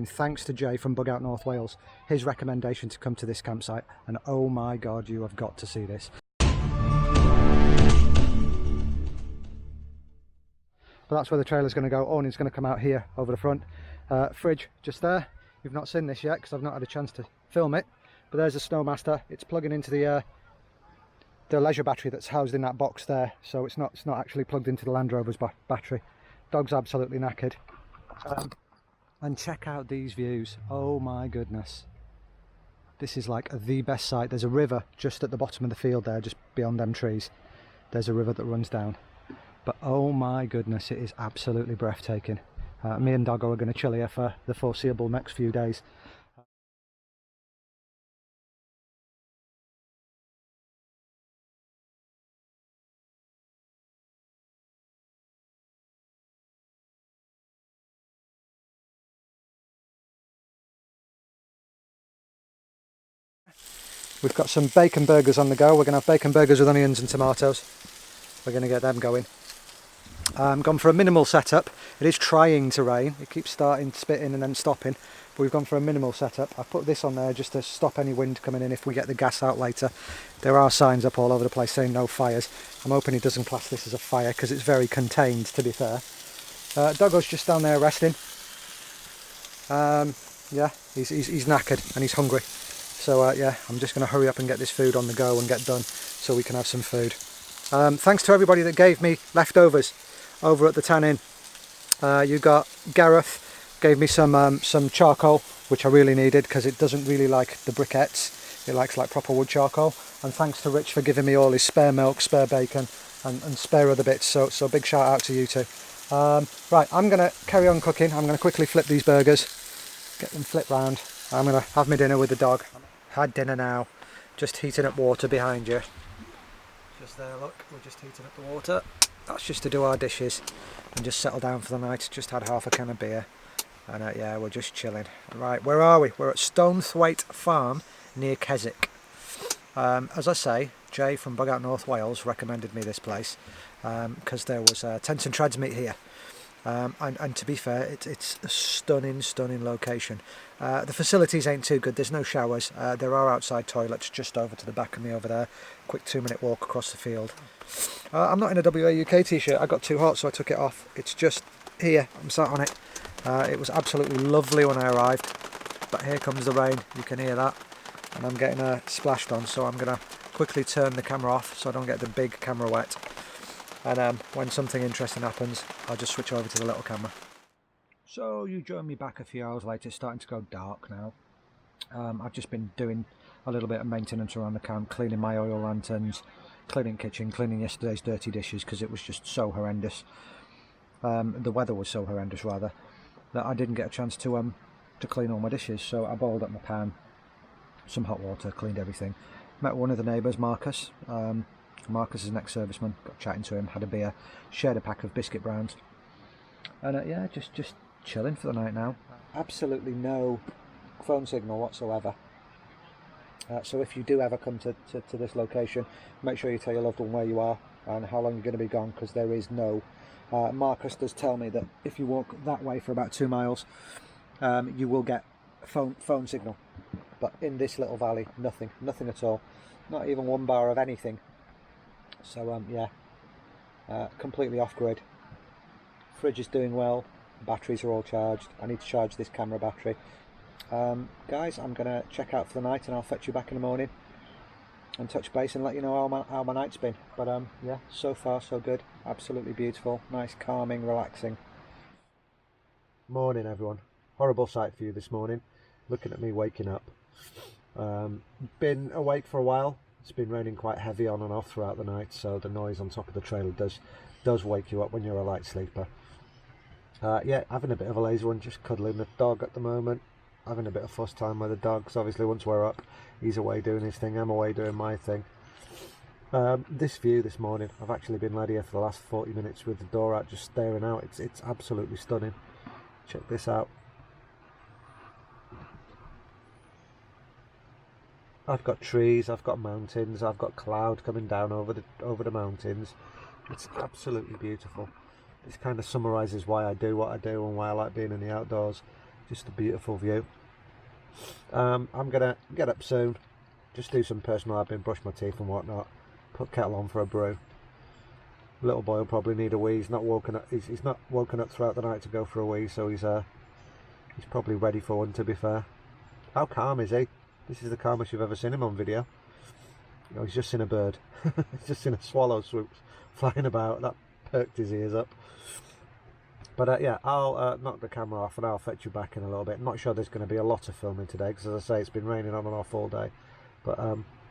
thanks to Jay from Bug Out North Wales, his recommendation to come to this campsite, and oh my god, you have got to see this. But that's where the trailer's going to go. Awning's going to come out here over the front. Fridge just there. You've not seen this yet because I've not had a chance to film it. But there's a Snowmaster. It's plugging into the leisure battery that's housed in that box there. So it's not actually plugged into the Land Rover's battery. Dog's absolutely knackered. And check out these views. Oh my goodness. This is like the best sight. There's a river just at the bottom of the field there, just beyond them trees. There's a river that runs down. But oh my goodness, it is absolutely breathtaking. Me and Doggo are going to chill here for the foreseeable next few days. We've got some bacon burgers on the go. We're going to have bacon burgers with onions and tomatoes. We're going to get them going. Gone for a minimal setup. It is trying to rain. It keeps starting, spitting and then stopping. But we've gone for a minimal setup. I've put this on there just to stop any wind coming in if we get the gas out later. There are signs up all over the place saying no fires. I'm hoping he doesn't class this as a fire because it's very contained, to be fair. Doggo's just down there resting. Yeah, he's knackered and he's hungry. So yeah, I'm just going to hurry up and get this food on the go and get done so we can have some food. Thanks to everybody that gave me leftovers over at the Tan Inn. You got Gareth gave me some charcoal, which I really needed because it doesn't really like the briquettes. It likes like proper wood charcoal. And thanks to Rich for giving me all his spare milk, spare bacon and spare other bits. So big shout out to you two. Right, I'm going to carry on cooking. I'm going to quickly flip these burgers, get them flipped round. I'm going to have my dinner with the dog. Had dinner now, just heating up water behind you. Just there, look, we're just heating up the water. That's just to do our dishes and just settle down for the night. Just had half a can of beer and yeah, we're just chilling. Right, where are we? We're at Stonethwaite Farm near Keswick. As I say, Jay from Bug Out North Wales recommended me this place because there was tents and treads meet here. And to be fair, it's a stunning location. The facilities ain't too good. There's no showers. There are outside toilets just over to the back of me over there. Quick 2-minute walk across the field. I'm not in a WA UK t-shirt. I got too hot, so I took it off. It's just here. I'm sat on it. It was absolutely lovely when I arrived, but here comes the rain. You can hear that, and I'm getting splashed on. So I'm gonna quickly turn the camera off so I don't get the big camera wet. And when something interesting happens, I'll just switch over to the little camera. So you join me back a few hours later. It's starting to go dark now. I've just been doing a little bit of maintenance around the camp, cleaning my oil lanterns, cleaning kitchen, cleaning yesterday's dirty dishes because it was just so horrendous. The weather was so horrendous rather that I didn't get a chance to clean all my dishes. So I boiled up my pan, some hot water, cleaned everything. Met one of the neighbours, Marcus. Marcus is an ex-serviceman. Got chatting to him, had a beer, shared a pack of biscuit browns, and yeah, just chilling for the night now. Absolutely no phone signal whatsoever. So if you do ever come to this location, make sure you tell your loved one where you are and how long you're going to be gone, because there is no. Marcus does tell me that if you walk that way for about 2 miles, you will get phone signal, but in this little valley, nothing at all, not even one bar of anything. So yeah, completely off grid. Fridge is doing well, batteries are all charged. I need to charge this camera battery. Guys, I'm going to check out for the night and I'll fetch you back in the morning and touch base and let you know how my night's been. But yeah, so far so good. Absolutely beautiful, nice, calming, relaxing. Morning everyone. Horrible sight for you this morning, looking at me waking up. Been awake for a while. It's been raining quite heavy on and off throughout the night, so the noise on top of the trailer does wake you up when you're a light sleeper. Yeah, having a bit of a lazy one, just cuddling the dog at the moment. Having a bit of fuss time with the dog, because obviously once we're up, he's away doing his thing, I'm away doing my thing. This view this morning, I've actually been led here for the last 40 minutes with the door out, just staring out. It's absolutely stunning. Check this out. I've got trees, I've got mountains, I've got cloud coming down over the mountains. It's absolutely beautiful. This kind of summarises why I do what I do and why I like being in the outdoors. Just a beautiful view. I'm gonna get up soon, just do some personal admin, brush my teeth and whatnot, put kettle on for a brew. Little boy will probably need a wee. He's not woken up. He's not woken up throughout the night to go for a wee, so he's probably ready for one, to be fair. How calm is he? This is the calmest you've ever seen him on video. You know, he's just seen a bird. He's just seen a swallow swoops flying about. That perked his ears up. But yeah, I'll knock the camera off and I'll fetch you back in a little bit. I'm not sure there's going to be a lot of filming today because, as I say, it's been raining on and off all day. But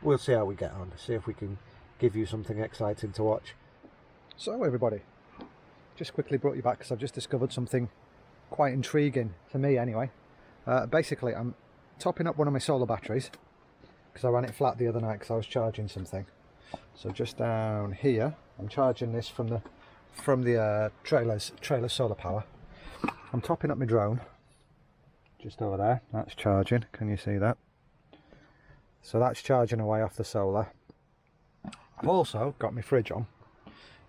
we'll see how we get on. See if we can give you something exciting to watch. So everybody, just quickly brought you back because I've just discovered something quite intriguing to me anyway. Basically, I'm topping up one of my solar batteries because I ran it flat the other night because I was charging something. So just down here, I'm charging this from the trailer solar power. I'm topping up my drone just over there. That's charging. Can you see that? So that's charging away off the solar. I've also got my fridge on.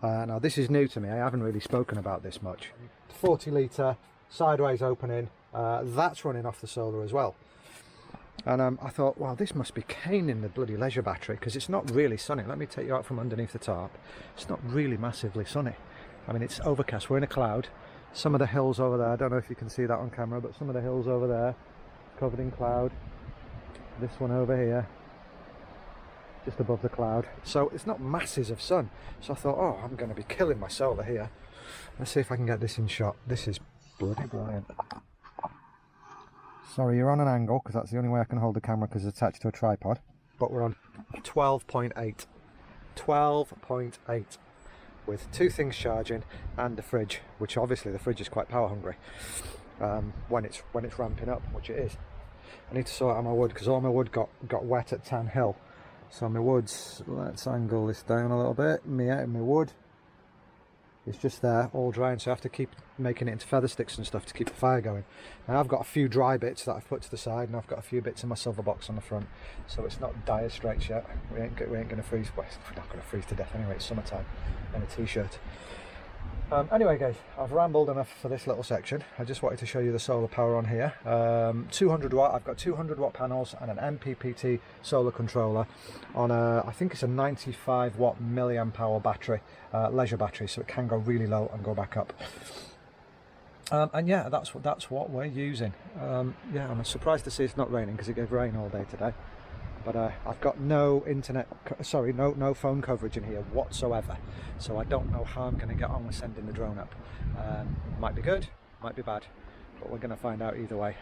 Now this is new to me. I haven't really spoken about this much. 40 litre sideways opening. That's running off the solar as well. And I thought, well, this must be caning the bloody leisure battery because it's not really sunny. Let me take you out from underneath the tarp. It's not really massively sunny. I mean, it's overcast. We're in a cloud. Some of the hills over there, I don't know if you can see that on camera, but some of the hills over there covered in cloud. This one over here, just above the cloud. So it's not masses of sun. So I thought, oh, I'm going to be killing my solar here. Let's see if I can get this in shot. This is bloody brilliant. Sorry, you're on an angle because that's the only way I can hold the camera because it's attached to a tripod. But we're on 12.8. 12.8 with two things charging and the fridge, which obviously the fridge is quite power hungry when it's ramping up, which it is. I need to sort out my wood because all my wood got wet at Tan Hill. So my wood's, let's angle this down a little bit. My wood is just there, all drying, so I have to keep making it into feather sticks and stuff to keep the fire going. Now I've got a few dry bits that I've put to the side, and I've got a few bits in my silver box on the front, so it's not dire straits yet. We ain't going to freeze. Well, we're not going to freeze to death anyway. It's summertime in a t-shirt. Anyway guys, I've rambled enough for this little section. I just wanted to show you the solar power on here. 200 watt, I've got 200 watt panels and an MPPT solar controller on a, I think it's a 95 watt milliamp hour battery, leisure battery, so it can go really low and go back up. And yeah, that's what we're using. Yeah, I'm surprised to see it's not raining because it gave rain all day today. But I've got no internet, sorry, no phone coverage in here whatsoever. So I don't know how I'm going to get on with sending the drone up. Might be good, might be bad, but we're going to find out either way.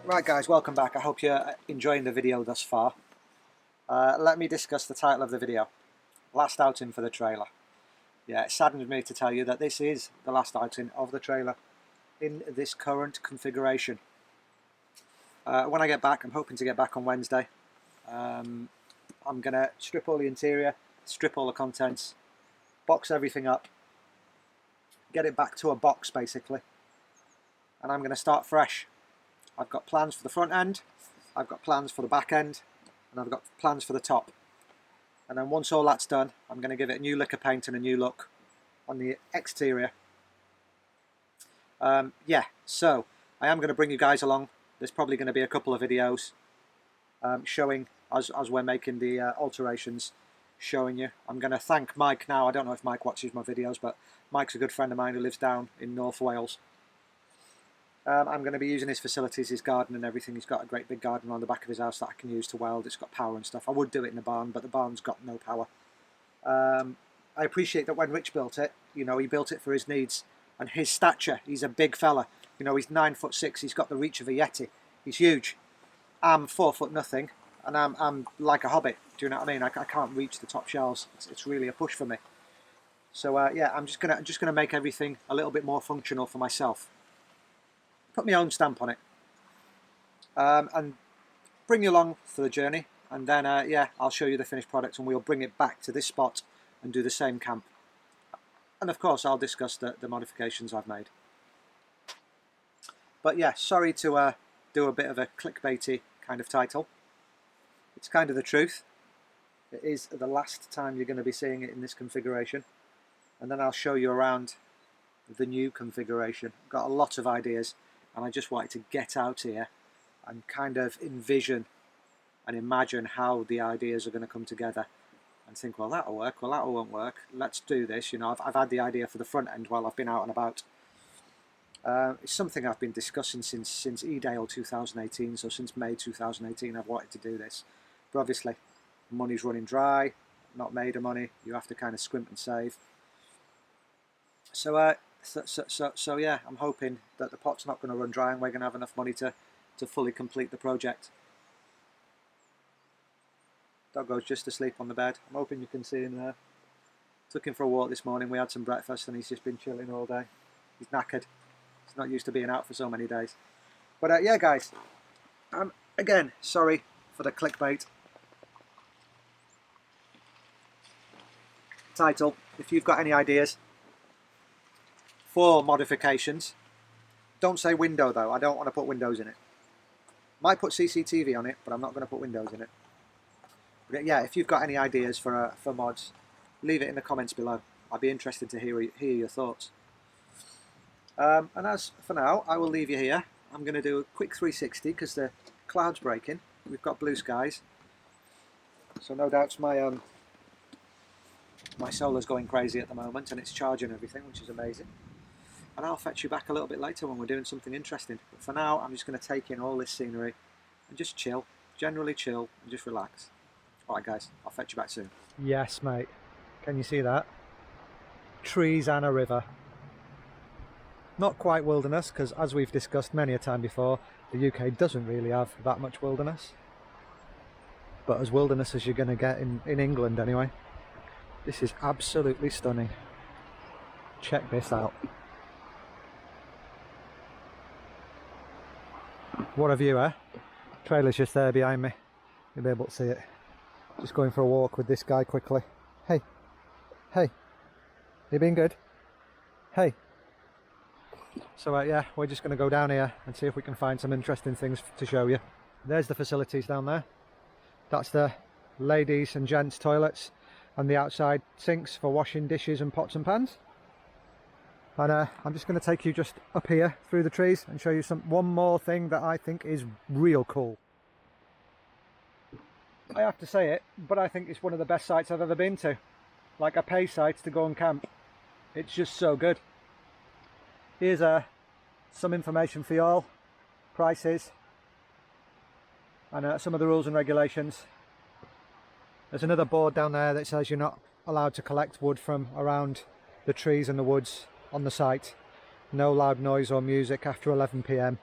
Right guys, welcome back. I hope you're enjoying the video thus far. Let me discuss the title of the video. Last outing for the trailer. Yeah, it saddens me to tell you that this is the last outing of the trailer in this current configuration. When I get back, I'm hoping to get back on Wednesday. I'm going to strip all the interior, strip all the contents, box everything up, get it back to a box basically, and I'm going to start fresh. I've got plans for the front end, I've got plans for the back end, and I've got plans for the top. And then once all that's done, I'm going to give it a new lick of paint and a new look on the exterior. Yeah, so I am going to bring you guys along. There's probably going to be a couple of videos showing as we're making the alterations, showing you. I'm going to thank Mike now. I don't know if Mike watches my videos, but Mike's a good friend of mine who lives down in North Wales. I'm going to be using his facilities, his garden and everything. He's got a great big garden around the back of his house that I can use to weld. It's got power and stuff. I would do it in the barn, but the barn's got no power. I appreciate that when Rich built it, you know, he built it for his needs and his stature. He's a big fella. You know, he's 9'6". He's got the reach of a Yeti. He's huge. I'm 4 foot nothing, and I'm like a hobbit. Do you know what I mean? I can't reach the top shelves. It's really a push for me. So yeah, I'm just gonna make everything a little bit more functional for myself. Put my own stamp on it, and bring you along for the journey. And then yeah, I'll show you the finished product, and we'll bring it back to this spot and do the same camp. And of course, I'll discuss the modifications I've made. But yeah, sorry to do a bit of a clickbaity kind of title. It's kind of the truth. It is the last time you're going to be seeing it in this configuration. And then I'll show you around the new configuration. I've got a lot of ideas, and I just wanted to get out here and kind of envision and imagine how the ideas are going to come together and think, well, that'll work, well, that won't work, let's do this. You know, I've had the idea for the front end while I've been out and about. It's something I've been discussing since E-Dale 2018, so since May 2018 I've wanted to do this. But obviously, money's running dry, not made of money, you have to kind of scrimp and save. So yeah, I'm hoping that the pot's not going to run dry and we're going to have enough money to fully complete the project. Doggo's just asleep on the bed. I'm hoping you can see him there. Took him for a walk this morning, we had some breakfast and he's just been chilling all day. He's knackered. He's not used to being out for so many days. But yeah guys, again, sorry for the clickbait title. If you've got any ideas for modifications, don't say window though, I don't want to put windows in it. Might put CCTV on it, but I'm not going to put windows in it. But yeah, if you've got any ideas for mods, leave it in the comments below. I'd be interested to hear your thoughts. And as for now, I will leave you here. I'm going to do a quick 360 because the cloud's breaking. We've got blue skies, so no doubts my solar's going crazy at the moment and it's charging everything, which is amazing. And I'll fetch you back a little bit later when we're doing something interesting. But for now, I'm just going to take in all this scenery and just chill, generally chill and just relax. Alright guys, I'll fetch you back soon. Yes mate, can you see that? Trees and a river. Not quite wilderness, because as we've discussed many a time before, the UK doesn't really have that much wilderness. But as wilderness as you're going to get in England anyway. This is absolutely stunning. Check this out. What a view, eh? Trailer's just there behind me. You'll be able to see it. Just going for a walk with this guy quickly. Hey. Hey. You been good? Hey. So yeah, we're just going to go down here and see if we can find some interesting things to show you. There's the facilities down there. That's the ladies and gents toilets and the outside sinks for washing dishes and pots and pans. And I'm just going to take you just up here through the trees and show you one more thing that I think is real cool. I have to say it, but I think it's one of the best sites I've ever been to. Like a pay site to go and camp. It's just so good. Here's some information for you all, prices, and some of the rules and regulations. There's another board down there that says you're not allowed to collect wood from around the trees and the woods on the site. No loud noise or music after 11 PM.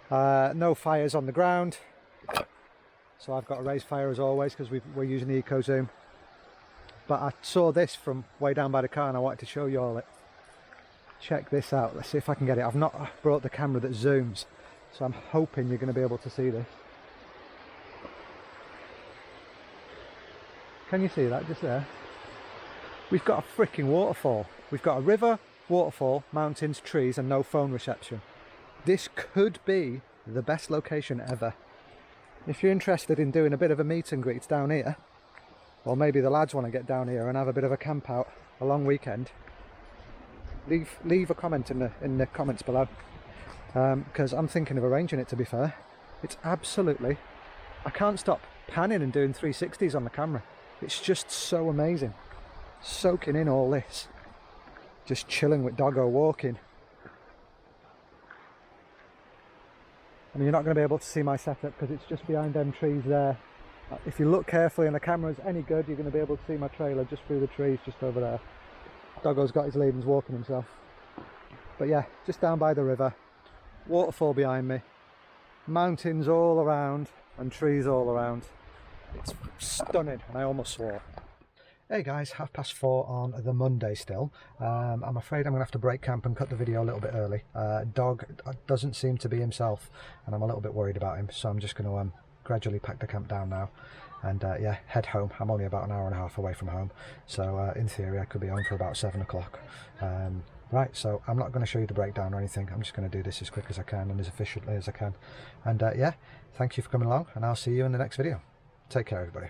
No fires on the ground. So I've got to raise fire as always because we're using the Eco Zoom. But I saw this from way down by the car and I wanted to show you all it. Check this out. Let's see if I can get it. I've not brought the camera that zooms, so I'm hoping you're going to be able to see this. Can you see that just there? We've got a freaking waterfall. We've got a river, waterfall, mountains, trees and no phone reception. This could be the best location ever. If you're interested in doing a bit of a meet and greet down here, or maybe the lads want to get down here and have a bit of a camp out, a long weekend, leave a comment in the comments below, because I'm thinking of arranging it, to be fair. It's absolutely, I can't stop panning and doing 360s on the camera. It's just so amazing, soaking in all this, just chilling with doggo walking. I mean, you're not going to be able to see my setup because it's just behind them trees there. If you look carefully and the camera's any good, you're going to be able to see my trailer just through the trees just over there. Doggo's got his lead and's walking himself. But yeah, just down by the river, waterfall behind me, mountains all around and trees all around. It's stunning, and I almost swore. Hey guys, 4:30 on the Monday still. I'm afraid I'm going to have to break camp and cut the video a little bit early. Dog doesn't seem to be himself and I'm a little bit worried about him, so I'm just going to gradually pack the camp down now and yeah, head home. I'm only about an hour and a half away from home, so in theory I could be home for about 7 o'clock. Right, so I'm not going to show you the breakdown or anything. I'm just going to do this as quick as I can and as efficiently as I can. And yeah, thank you for coming along, and I'll see you in the next video. Take care, everybody.